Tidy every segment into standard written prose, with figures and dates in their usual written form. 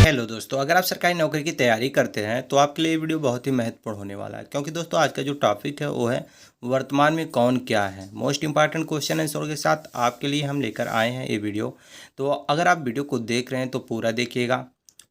Hello दोस्तों, अगर आप सरकारी नौकरी की तैयारी करते हैं तो आपके लिए ये वीडियो बहुत ही महत्वपूर्ण होने वाला है। क्योंकि दोस्तों आज का जो टॉपिक है वो है वर्तमान में कौन क्या है। मोस्ट इंपॉर्टेंट क्वेश्चन आंसर के साथ आपके लिए हम लेकर आए हैं ये वीडियो। तो अगर आप वीडियो को देख रहे हैं तो पूरा देखिएगा।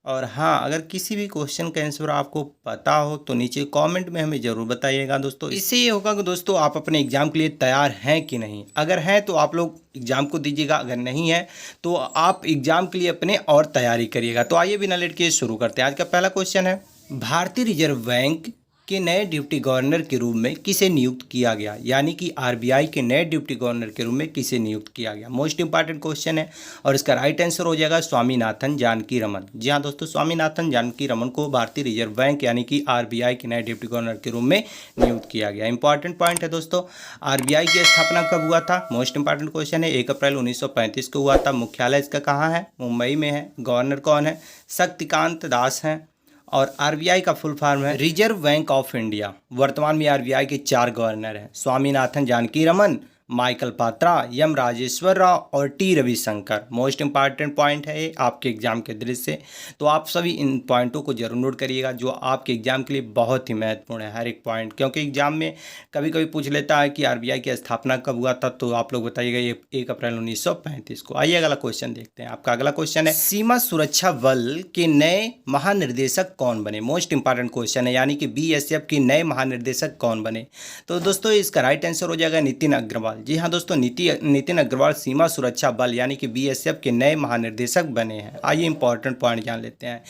और हाँ, अगर किसी भी क्वेश्चन का आंसर आपको पता हो तो नीचे कमेंट में हमें ज़रूर बताइएगा दोस्तों। इससे ये होगा कि दोस्तों आप अपने एग्ज़ाम के लिए तैयार हैं कि नहीं। अगर हैं तो आप लोग एग्ज़ाम को दीजिएगा, अगर नहीं है तो आप एग्ज़ाम के लिए अपने और तैयारी करिएगा। तो आइए बिना लेट के शुरू करते हैं। आज का पहला क्वेश्चन है, भारतीय रिजर्व बैंक के नए डिप्टी गवर्नर के रूप में किसे नियुक्त किया गया। यानी कि आरबीआई के नए डिप्टी गवर्नर के रूप में किसे नियुक्त किया गया। मोस्ट इंपॉर्टेंट क्वेश्चन है और इसका राइट आंसर हो जाएगा स्वामीनाथन जानकी रमन। जी हाँ दोस्तों, स्वामीनाथन जानकी रमन को भारतीय रिजर्व बैंक यानी कि आरबीआई के नए डिप्टी गवर्नर के रूप में नियुक्त किया गया। इंपॉर्टेंट पॉइंट है दोस्तों, आरबीआई की स्थापना कब हुआ था। मोस्ट इंपॉर्टेंट क्वेश्चन है, 1 अप्रैल 1935 को हुआ था। मुख्यालय इसका कहाँ है, मुंबई में है। गवर्नर कौन है, शक्तिकांत दास हैं। और आरबीआई का फुल फॉर्म है रिजर्व बैंक ऑफ इंडिया। वर्तमान में आरबीआई के 4 गवर्नर हैं, स्वामीनाथन जानकी रमन, माइकल पात्रा, एम राजेश्वर राव और T Ravishankar. Most important point है ये आपके एग्जाम के दृष्टि से। तो आप सभी इन पॉइंटों को जरूर नोट करिएगा जो आपके एग्जाम के लिए बहुत ही महत्वपूर्ण है, हर एक पॉइंट। क्योंकि एग्जाम में कभी कभी पूछ लेता है कि आरबीआई की स्थापना कब हुआ था, तो आप लोग बताइएगा ये 1 अप्रैल 1935 को। आइए अगला क्वेश्चन देखते हैं। आपका अगला क्वेश्चन है, सीमा सुरक्षा बल के नए महानिर्देशक कौन बने। मोस्ट इंपॉर्टेंट क्वेश्चन है, यानी कि बीएसएफ के नए महानिर्देशक कौन बने। तो दोस्तों इसका राइट आंसर हो जाएगा नितिन अग्रवाल। जी हाँ दोस्तों, नितिन अग्रवाल सीमा सुरक्षा बल यानी कि बीएसएफ के नए महानिर्देशक बने हैं। आइए इंपॉर्टेंट पॉइंट जान लेते हैं।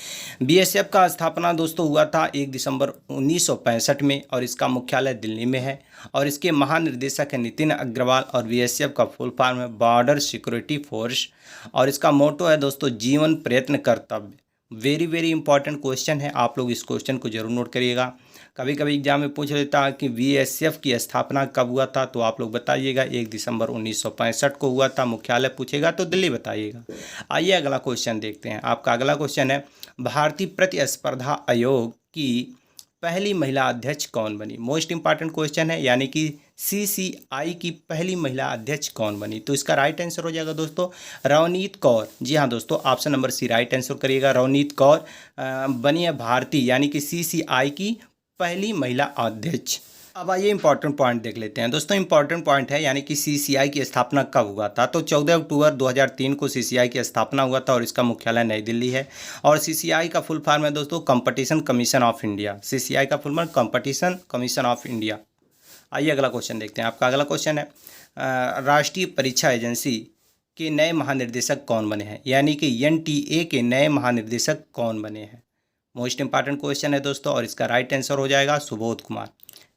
बीएसएफ का स्थापना दोस्तों हुआ था 1 दिसंबर 1965 में और इसका मुख्यालय दिल्ली में है। और इसके महानिर्देशक है नितिन अग्रवाल और बीएसएफ का फुल फॉर्म है बॉर्डर सिक्योरिटी फोर्स। और इसका मोटो है दोस्तों जीवन प्रयत्न कर्तव्य। वेरी वेरी इंपॉर्टेंट क्वेश्चन है, आप लोग इस क्वेश्चन को जरूर नोट करिएगा। कभी कभी एग्जाम में पूछ लेता है कि बीएसएफ की स्थापना कब हुआ था, तो आप लोग बताइएगा 1 दिसंबर 1965 को हुआ था। मुख्यालय पूछेगा तो दिल्ली बताइएगा। आइए अगला क्वेश्चन देखते हैं। आपका अगला क्वेश्चन है, भारतीय प्रतिस्पर्धा आयोग की पहली महिला अध्यक्ष कौन बनी। मोस्ट इंपॉर्टेंट क्वेश्चन है, यानी कि सीसीआई की पहली महिला अध्यक्ष कौन बनी। तो इसका राइट आंसर हो जाएगा दोस्तों रवनीत कौर। जी हाँ दोस्तों, option number C right answer करिएगा। रवनीत कौर बनी है भारतीय यानी कि सीसीआई की पहली महिला अध्यक्ष। अब आइए इंपॉर्टेंट पॉइंट देख लेते हैं दोस्तों। इंपॉर्टेंट पॉइंट है, यानी कि सीसीआई की स्थापना कब हुआ था। तो 14 अक्टूबर 2003 को सीसीआई की स्थापना हुआ था और इसका मुख्यालय नई दिल्ली है। और सीसीआई का फुल फॉर्म है दोस्तों competition commission of India. CCI का full form competition commission of India. आइए अगला क्वेश्चन देखते हैं। आपका अगला क्वेश्चन है, राष्ट्रीय परीक्षा एजेंसी के नए महानिर्देशक कौन बने हैं। यानी कि एनटीए के नए महानिर्देशक कौन बने हैं। मोस्ट इंपॉर्टेंट क्वेश्चन है दोस्तों और इसका राइट आंसर हो जाएगा सुबोध कुमार।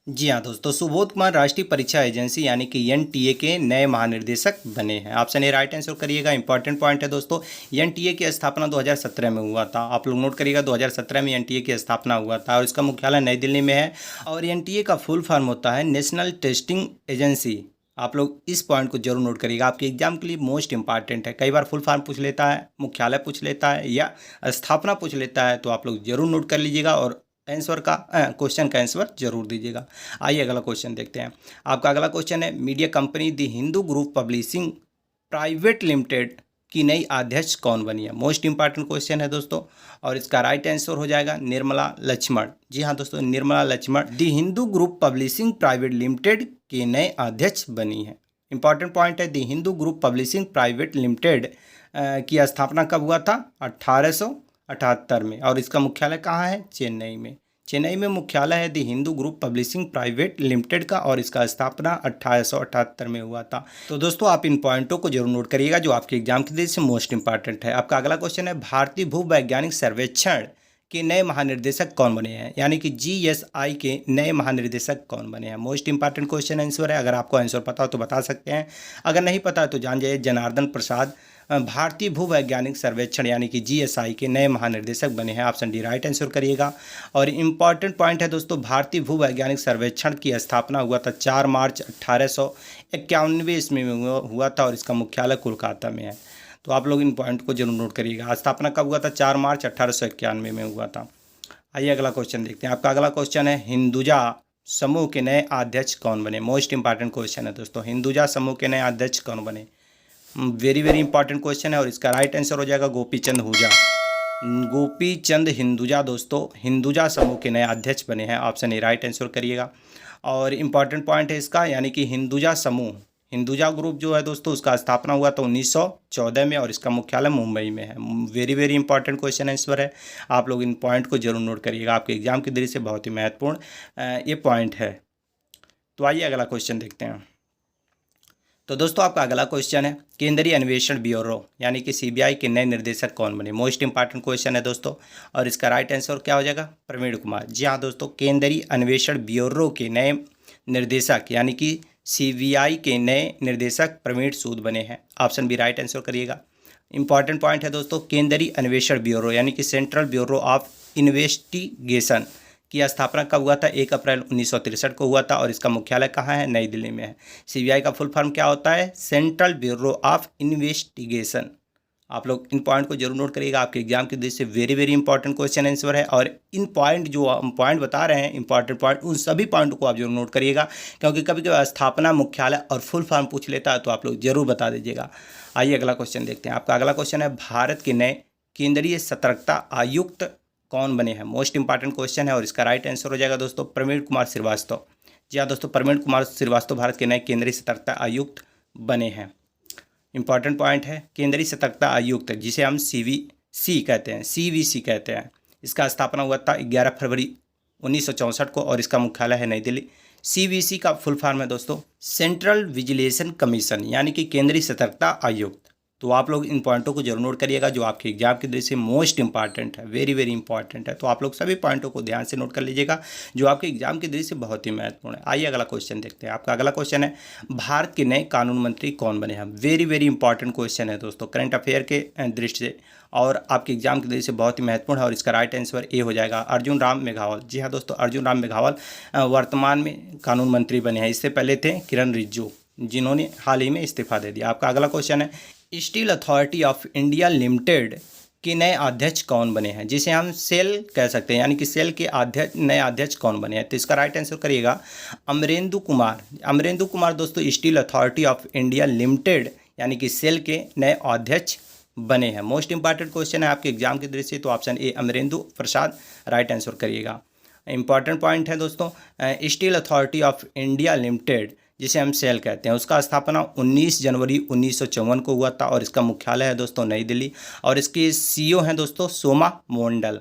जी हाँ दोस्तों, सुबोध कुमार राष्ट्रीय परीक्षा एजेंसी यानी कि एनटीए के नए महानिर्देशक बने हैं। ऑप्शन ए राइट आंसर करिएगा। इंपॉर्टेंट पॉइंट है दोस्तों, एनटीए की स्थापना 2017 में हुआ था। आप लोग नोट करिएगा 2017 में एनटीए की स्थापना हुआ था और इसका मुख्यालय नई दिल्ली में है। और एनटीए का फुल फॉर्म होता है नेशनल टेस्टिंग एजेंसी। आप लोग इस पॉइंट को जरूर नोट करिएगा, आपके एग्जाम के लिए मोस्ट इंपॉर्टेंट है। कई बार फुल फॉर्म पूछ लेता है, मुख्यालय पूछ लेता है या स्थापना पूछ लेता है, तो आप लोग जरूर नोट कर लीजिएगा और आंसर का क्वेश्चन का आंसर जरूर दीजिएगा। आइए अगला क्वेश्चन देखते हैं। आपका अगला क्वेश्चन है, media company the Hindu group publishing private limited की नई अध्यक्ष कौन बनी है। मोस्ट इंपॉर्टेंट क्वेश्चन है दोस्तों और इसका राइट आंसर हो जाएगा निर्मला लक्ष्मण। जी हाँ दोस्तों, Nirmala Lakshman the Hindu group publishing private limited के नए अध्यक्ष बनी है। इंपॉर्टेंट पॉइंट है, the Hindu group publishing private limited की स्थापना कब हुआ था, 1878 में। और इसका मुख्यालय कहाँ है, चेन्नई में। चेन्नई में मुख्यालय है the Hindu group publishing private limited का और इसका स्थापना 1878 में हुआ था। तो दोस्तों आप इन पॉइंटों को जरूर नोट करिएगा जो आपके एग्जाम के दृष्टि से मोस्ट इंपॉर्टेंट है। आपका अगला क्वेश्चन है, भारतीय भूवैज्ञानिक सर्वेक्षण के नए महानिर्देशक कौन बने हैं। यानी कि जीएसआई के नए महानिर्देशक कौन बने हैं। मोस्ट इंपॉर्टेंट क्वेश्चन आंसर है, अगर आपको आंसर पता हो तो बता सकते हैं, अगर नहीं पता है तो जान जाइए। जनार्दन प्रसाद भारतीय भूवैज्ञानिक सर्वेक्षण यानी कि जीएसआई के नए महानिर्देशक बने हैं। ऑप्शन डी राइट आंसर करिएगा। और इम्पॉर्टेंट पॉइंट है दोस्तों, भारतीय भूवैज्ञानिक सर्वेक्षण की स्थापना हुआ था 4 मार्च 1891 ईस्वी में हुआ था और इसका मुख्यालय कोलकाता में है। तो आप लोग इन पॉइंट को जरूर नोट करिएगा। स्थापना कब हुआ था, 4 मार्च 1891 में हुआ था। आइए अगला क्वेश्चन देखते हैं। आपका अगला क्वेश्चन है, हिंदुजा समूह के नए अध्यक्ष कौन बने। मोस्ट इंपॉर्टेंट क्वेश्चन है दोस्तों, हिंदुजा समूह के नए अध्यक्ष कौन बने। वेरी वेरी इंपॉर्टेंट क्वेश्चन है और इसका राइट आंसर हो जाएगा गोपीचंद हुजा। गोपी चंद हिंदुजा दोस्तों हिंदुजा समूह के नए अध्यक्ष बने हैं। ऑप्शन ए राइट आंसर करिएगा। और इम्पॉर्टेंट पॉइंट है इसका, यानी कि हिंदुजा समूह, हिंदुजा ग्रुप जो है दोस्तों उसका स्थापना हुआ तो 1914 में और इसका मुख्यालय मुंबई में है। Very very important question answer है, आप लोग इन पॉइंट को जरूर नोट करिएगा, आपके एग्जाम की दृष्टि से बहुत ही महत्वपूर्ण ये पॉइंट है। तो आइए अगला क्वेश्चन देखते हैं। तो दोस्तों आपका अगला क्वेश्चन है, केंद्रीय अन्वेषण ब्यूरो यानी कि सीबीआई के नए निर्देशक कौन बने। मोस्ट इंपॉर्टेंट क्वेश्चन है दोस्तों, और इसका राइट आंसर क्या हो जाएगा, प्रवीण कुमार। जी हाँ दोस्तों, केंद्रीय अन्वेषण ब्यूरो के नए निर्देशक यानी कि सीबीआई के नए निर्देशक प्रवीण सूद बने हैं। ऑप्शन बी राइट आंसर करिएगा। इंपॉर्टेंट पॉइंट है दोस्तों, केंद्रीय अन्वेषण ब्यूरो यानी कि सेंट्रल ब्यूरो ऑफ इन्वेस्टिगेशन की स्थापना कब हुआ था, 1 अप्रैल 1963 को हुआ था और इसका मुख्यालय कहाँ है, नई दिल्ली में है। सीबीआई का फुल फॉर्म क्या होता है, सेंट्रल ब्यूरो ऑफ इन्वेस्टिगेशन। आप लोग इन पॉइंट को जरूर नोट करिएगा, आपके एग्जाम की दृष्टि से very very important question answer है। और इन पॉइंट जो हम पॉइंट बता रहे हैं इंपॉर्टेंट पॉइंट, उन सभी पॉइंट को आप जरूर नोट करिएगा, क्योंकि कभी कभी स्थापना, मुख्यालय और फुल फॉर्म पूछ लेता है तो आप लोग जरूर बता दीजिएगा। आइए अगला क्वेश्चन देखते हैं। आपका अगला क्वेश्चन है, भारत के नए केंद्रीय सतर्कता आयुक्त कौन बने हैं। मोस्ट इंपॉर्टेंट क्वेश्चन है और इसका राइट आंसर हो जाएगा दोस्तों प्रवीण कुमार श्रीवास्तव। जी हाँ दोस्तों, प्रवीण कुमार श्रीवास्तव भारत के नए केंद्रीय सतर्कता आयुक्त बने हैं। इंपॉर्टेंट पॉइंट है, केंद्रीय सतर्कता आयुक्त जिसे हम सीवीसी कहते हैं, सीवीसी कहते हैं, इसका स्थापना हुआ था 11 फरवरी 1964 को और इसका मुख्यालय है नई दिल्ली। सीवीसी का फुल फॉर्म है दोस्तों सेंट्रल विजिलेशन कमीशन यानी कि केंद्रीय सतर्कता आयुक्त। तो आप लोग इन पॉइंटों को जरूर नोट करिएगा जो आपके एग्जाम की दृष्टि से मोस्ट इंपॉर्टेंट है, वेरी वेरी इंपॉर्टेंट है। तो आप लोग सभी पॉइंटों को ध्यान से नोट कर लीजिएगा जो आपके एग्जाम की दृष्टि से बहुत ही महत्वपूर्ण है। आइए अगला क्वेश्चन देखते हैं। आपका अगला क्वेश्चन है, भारत के नए कानून मंत्री कौन बने हैं। वेरी वेरी इंपॉर्टेंट क्वेश्चन है दोस्तों, करंट अफेयर के दृष्टि से और आपके एग्जाम की दृष्टि से बहुत ही महत्वपूर्ण है और इसका राइट आंसर ए हो जाएगा, अर्जुन राम मेघवाल। जी हाँ दोस्तों, अर्जुन राम मेघवाल वर्तमान में कानून मंत्री बने हैं। इससे पहले थे किरण रिजिजू जिन्होंने हाल ही में इस्तीफा दे दिया। आपका अगला क्वेश्चन है, steel authority of India limited के नए अध्यक्ष कौन बने हैं, जिसे हम सेल कह सकते हैं, यानी कि सेल के अध्यक्ष, नए अध्यक्ष कौन बने हैं। तो इसका राइट आंसर करिएगा अमरेंदु कुमार। अमरेंदु कुमार दोस्तों steel authority of India limited यानी कि सेल के नए अध्यक्ष बने हैं। मोस्ट इंपॉर्टेंट क्वेश्चन है आपके एग्जाम की दृष्टि से, तो option A Amarendu Prasad right answer करिएगा। इंपॉर्टेंट पॉइंट है दोस्तों, steel authority of India limited जिसे हम सेल कहते हैं, उसका स्थापना 19 जनवरी 1954 को हुआ था और इसका मुख्यालय है दोस्तों नई दिल्ली और इसके सीईओ हैं दोस्तों सोमा मोंडल।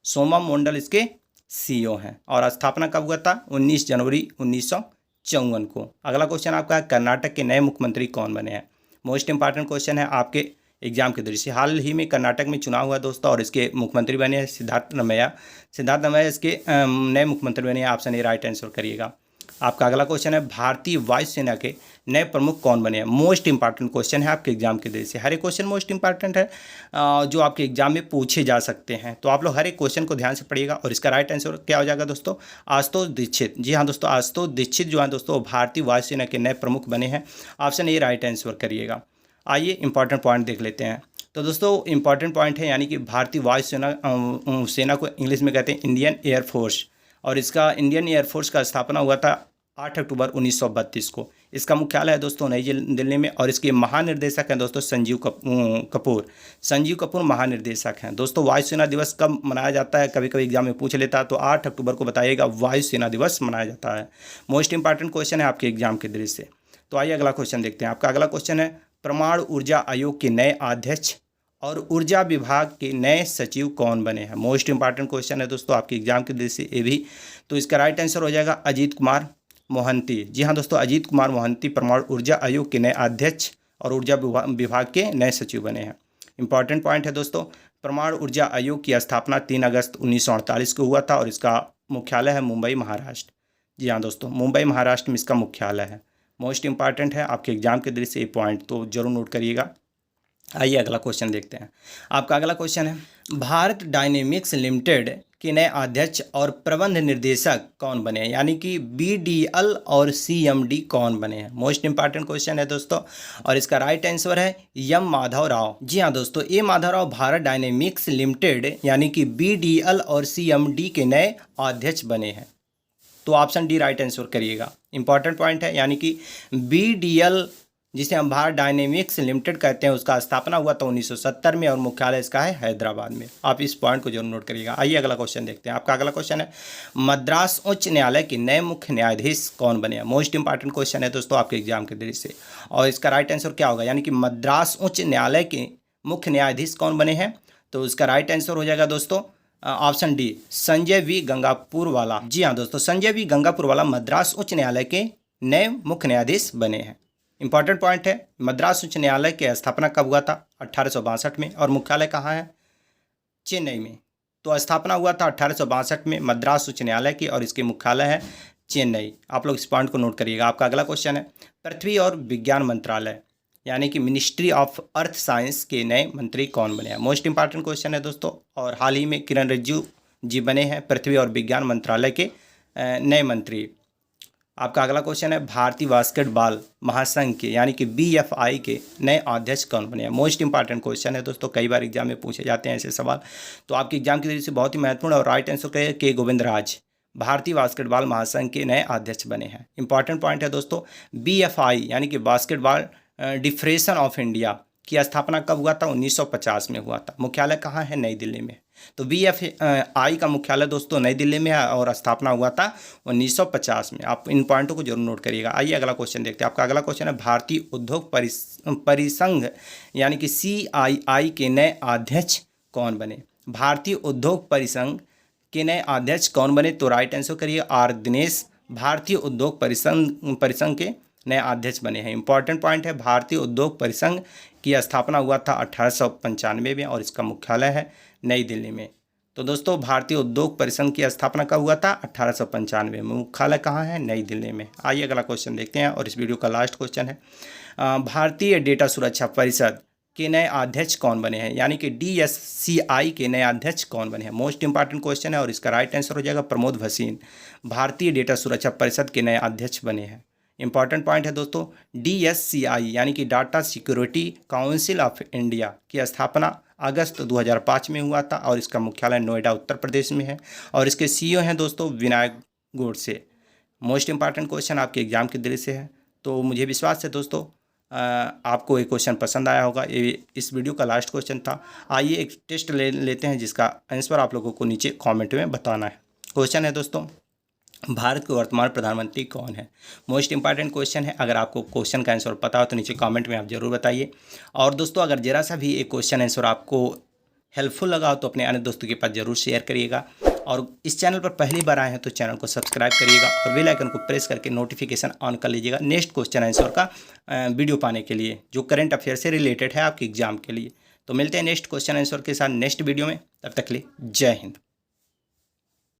सोमा मोंडल इसके सीईओ हैं और स्थापना कब हुआ था, 19 जनवरी 1954 को। अगला क्वेश्चन आपका है, कर्नाटक के नए मुख्यमंत्री कौन बने हैं। मोस्ट इंपॉर्टेंट क्वेश्चन है आपके एग्जाम के दृष्टि से। हाल ही में कर्नाटक में चुनाव हुआ दोस्तों और इसके मुख्यमंत्री बने हैं सिद्धार्थ रमैया। सिद्धार्थ रमैया इसके नए मुख्यमंत्री बने हैं। ऑप्शन ए राइट आंसर करिएगा। आपका अगला क्वेश्चन है, भारतीय वायुसेना के नए प्रमुख कौन बने हैं। मोस्ट इंपॉर्टेंट क्वेश्चन है आपके एग्जाम के दृष्टि से। हर एक क्वेश्चन मोस्ट इंपॉर्टेंट है जो आपके एग्जाम में पूछे जा सकते हैं, तो आप लोग हर एक क्वेश्चन को ध्यान से पढ़िएगा। और इसका राइट आंसर क्या हो जाएगा दोस्तों, आशुतोष दीक्षित। जी हाँ दोस्तों, आशुतोष दीक्षित जो है दोस्तों भारतीय वायुसेना के नए प्रमुख बने हैं। ऑप्शन ए राइट आंसर करिएगा। आइए इंपॉर्टेंट पॉइंट देख लेते हैं। तो दोस्तों इंपॉर्टेंट पॉइंट है, यानी कि भारतीय वायुसेना सेना को इंग्लिश में कहते हैं इंडियन एयरफोर्स, और इसका इंडियन एयरफोर्स का स्थापना हुआ था 8 अक्टूबर 1932 को। इसका मुख्यालय है दोस्तों नई दिल्ली में और इसके महानिर्देशक हैं दोस्तों संजीव कपूर। संजीव कपूर महानिर्देशक हैं दोस्तों। वायुसेना दिवस कब मनाया जाता है, कभी कभी एग्जाम में पूछ लेता है, तो 8 अक्टूबर को बताइएगा वायुसेना दिवस मनाया जाता है। मोस्ट इंपॉर्टेंट क्वेश्चन है आपके एग्जाम के दृष्टि से। तो आइए अगला क्वेश्चन देखते हैं। आपका अगला क्वेश्चन है, परमाणु ऊर्जा आयोग के नए अध्यक्ष और ऊर्जा विभाग के नए सचिव कौन बने हैं। मोस्ट इंपॉर्टेंट क्वेश्चन है दोस्तों आपके एग्जाम की दृष्टि से ये भी। तो इसका राइट आंसर हो जाएगा अजीत कुमार मोहंती। जी हाँ दोस्तों, अजीत कुमार मोहंती परमाणु ऊर्जा आयोग के नए अध्यक्ष और ऊर्जा विभाग के नए सचिव बने हैं। इंपॉर्टेंट पॉइंट है दोस्तों, परमाणु ऊर्जा आयोग की स्थापना 3 अगस्त 1948 को हुआ था और इसका मुख्यालय है मुंबई महाराष्ट्र। जी हाँ दोस्तों, मुंबई महाराष्ट्र में इसका मुख्यालय है। मोस्ट इंपॉर्टेंट है आपके एग्जाम के दृष्टि से ये पॉइंट, तो जरूर नोट करिएगा। आइए अगला क्वेश्चन देखते हैं। आपका अगला क्वेश्चन है, भारत डायनेमिक्स लिमिटेड के नए अध्यक्ष और प्रबंध निर्देशक कौन बने हैं, यानी कि बीडीएल और सीएमडी कौन बने हैं। मोस्ट इंपॉर्टेंट क्वेश्चन है दोस्तों और इसका राइट आंसर है एम माधव राव। जी हाँ दोस्तों, ए माधव राव भारत डायनेमिक्स लिमिटेड यानी कि बीडीएल और सीएमडी के नए अध्यक्ष बने हैं। तो ऑप्शन डी राइट आंसर करिएगा। इंपॉर्टेंट पॉइंट है, यानी कि बीडीएल जिसे हम भारत डायनेमिक्स लिमिटेड कहते हैं, उसका स्थापना हुआ था 1970 में और मुख्यालय इसका है हैदराबाद में। आप इस पॉइंट को जरूर नोट करिएगा। आइए अगला क्वेश्चन देखते हैं। आपका अगला क्वेश्चन है, मद्रास उच्च न्यायालय के नए मुख्य न्यायाधीश कौन बने हैं? मोस्ट इंपॉर्टेंट क्वेश्चन है दोस्तों आपके एग्जाम के दृष्टि से। और इसका राइट आंसर क्या होगा, यानी कि मद्रास उच्च न्यायालय के मुख्य न्यायाधीश कौन बने हैं? तो इसका राइट आंसर हो जाएगा दोस्तों option D, Sanjay V Gangapurwala. जी हाँ दोस्तों, संजय वी गंगापुरवाला मद्रास उच्च न्यायालय के नए मुख्य न्यायाधीश बने हैं। इंपॉर्टेंट पॉइंट है, मद्रास उच्च न्यायालय की स्थापना कब हुआ था? 1862 में। और मुख्यालय कहाँ है? चेन्नई में। तो स्थापना हुआ था 1862 में मद्रास उच्च न्यायालय की और इसके मुख्यालय है चेन्नई। आप लोग इस पॉइंट को नोट करिएगा। आपका अगला क्वेश्चन है, पृथ्वी और विज्ञान मंत्रालय यानी कि मिनिस्ट्री ऑफ अर्थ साइंस के नए मंत्री कौन बने हैं? मोस्ट इंपॉर्टेंट क्वेश्चन है दोस्तों। और हाल ही में किरण रिजिजू जी बने हैं पृथ्वी और विज्ञान मंत्रालय के नए मंत्री। आपका अगला क्वेश्चन है, भारतीय बास्केटबॉल महासंघ के यानी कि BFI के नए अध्यक्ष कौन बने हैं? मोस्ट इंपॉर्टेंट क्वेश्चन है दोस्तों, कई बार एग्जाम में पूछे जाते हैं ऐसे सवाल, तो आपके एग्जाम की दृष्टि से बहुत ही महत्वपूर्ण। और राइट आंसर के गोविंदराज भारतीय बास्केटबॉल महासंघ के नए अध्यक्ष बने हैं। इंपॉर्टेंट पॉइंट है दोस्तों, BFI यानी कि बास्केटबॉल फेडरेशन ऑफ इंडिया की स्थापना कब हुआ था? 1950 में हुआ था। मुख्यालय कहाँ है? नई दिल्ली में। तो BFI का मुख्यालय दोस्तों नई दिल्ली में है और स्थापना हुआ था 1950 में। आप इन पॉइंटों को जरूर नोट करिएगा। आइए अगला क्वेश्चन देखते हैं। आपका अगला क्वेश्चन है, भारतीय उद्योग परिसंघ यानी कि CII के नए अध्यक्ष कौन बने? भारतीय उद्योग परिसंघ के नए अध्यक्ष कौन बने? तो राइट आंसर करिए R दिनेश भारतीय उद्योग परिसंघ के नए अध्यक्ष बने हैं। इंपॉर्टेंट पॉइंट है, भारतीय उद्योग परिसंघ की स्थापना हुआ था 1895 में और इसका मुख्यालय है नई दिल्ली में। तो दोस्तों भारतीय उद्योग परिसंघ की स्थापना कब हुआ था? 1895 में। मुख्यालय कहाँ है? नई दिल्ली में। आइए अगला क्वेश्चन देखते हैं और इस वीडियो का लास्ट क्वेश्चन है, भारतीय डेटा सुरक्षा परिषद के नए अध्यक्ष कौन बने हैं? यानी कि DSCI के नए अध्यक्ष कौन बने हैं? मोस्ट इंपॉर्टेंट क्वेश्चन है और इसका राइट आंसर हो जाएगा प्रमोद भसीन भारतीय डेटा सुरक्षा परिषद के नए अध्यक्ष बने हैं। इंपॉर्टेंट पॉइंट है दोस्तों, DSCI यानी कि data security council of India की स्थापना अगस्त 2005 में हुआ था और इसका मुख्यालय नोएडा उत्तर प्रदेश में है और इसके CEO हैं दोस्तों Vinayak Godse. Most important question आपके एग्जाम के दृष्टि से है, तो मुझे विश्वास है दोस्तों आपको ये क्वेश्चन पसंद आया होगा। ये इस वीडियो का लास्ट क्वेश्चन था। आइए एक टेस्ट लेते हैं जिसका आंसर आप लोगों को नीचे कॉमेंट में बताना है। क्वेश्चन है दोस्तों, भारत के वर्तमान प्रधानमंत्री कौन है? मोस्ट इंपॉर्टेंट क्वेश्चन है। अगर आपको क्वेश्चन का आंसर पता हो तो नीचे कमेंट में आप जरूर बताइए। और दोस्तों अगर जरा सा भी एक क्वेश्चन आंसर आपको हेल्पफुल लगा हो तो अपने अन्य दोस्तों के पास जरूर शेयर करिएगा। और इस चैनल पर पहली बार आए हैं तो चैनल को सब्सक्राइब करिएगा और बेल आइकन को प्रेस करके नोटिफिकेशन ऑन कर लीजिएगा नेक्स्ट क्वेश्चन आंसर का वीडियो पाने के लिए, जो करंट अफेयर से रिलेटेड है आपके एग्जाम के लिए। तो मिलते हैं नेक्स्ट क्वेश्चन आंसर के साथ नेक्स्ट वीडियो में। तब तक के लिए जय हिंद।